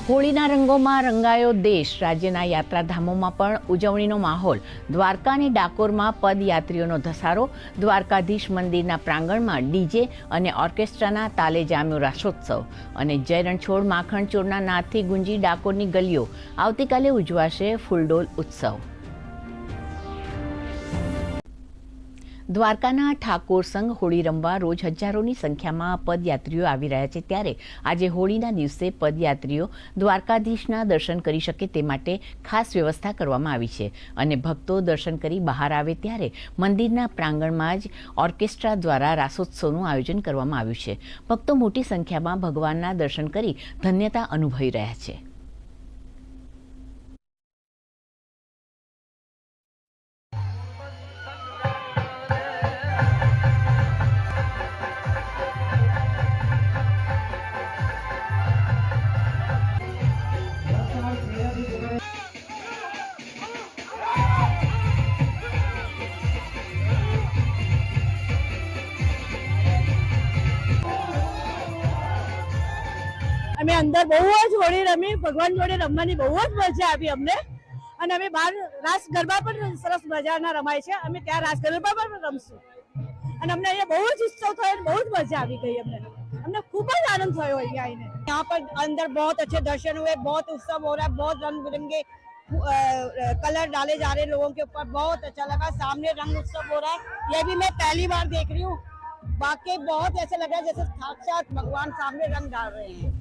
હોળીના રંગોમાં રંગાયો દેશ। રાજ્યના યાત્રાધામોમાં પણ ઉજવણીનો માહોલ। દ્વારકા અને ડાકોરમાં પદયાત્રીઓનો ધસારો। દ્વારકાધીશ મંદિરના પ્રાંગણમાં ડીજે અને ઓર્કેસ્ટ્રાના તાલે જામ્યો રાસોત્સવ। અને જય રણછોડ માખણ ચોરના નાદથી ગુંજી ડાકોરની ગલીઓ। આવતીકાલે ઉજવાશે ફૂલડોલ ઉત્સવ। દ્વારકાના ઠાકોર સંઘ હોળી રમવા રોજ હજારોની સંખ્યામાં પદયાત્રીઓ આવી રહ્યા છે, ત્યારે આજે હોળીના દિવસે પદયાત્રીઓ દ્વારકાધીશના દર્શન કરી શકે તે માટે ખાસ વ્યવસ્થા કરવામાં આવી છે। અને ભક્તો દર્શન કરી બહાર આવે ત્યારે મંદિરના પ્રાંગણમાં જ ઓર્કેસ્ટ્રા દ્વારા રાસોત્સવનું આયોજન કરવામાં આવ્યું છે। ભક્તો મોટી સંખ્યામાં ભગવાનના દર્શન કરી ધન્યતા અનુભવી રહ્યા છે। અમે અંદર બહુ જ હોળી રમી, ભગવાન જોડે રમવાની બહુ જ મજા આવી અમને। અને અમે બહાર રાસ ગરબા પણ સરસ મજાના રમાય છે, અમે ત્યાં રાસ ગરબા પણ રમશું। અને અમને અહીંયા બહુ જ ઉત્સવ થયો, બહુ જ મજા આવી गई अમને खूब જ आनंद થયો અહીંયા आईने। यहाँ पर अंदर बहुत अच्छे दर्शन हुए, बहुत उत्सव हो रहा है, बहुत रंग बिरंगे कलर डाले जा रहे हैं लोगों के ऊपर, बहुत अच्छा लगा। सामने रंग उत्सव हो रहा है, ये भी मैं पहली बार देख रही हूँ। बाकी बहुत ऐसा लग रहा है जैसे साक्षात भगवान सामने रंग डाल रहे हैं।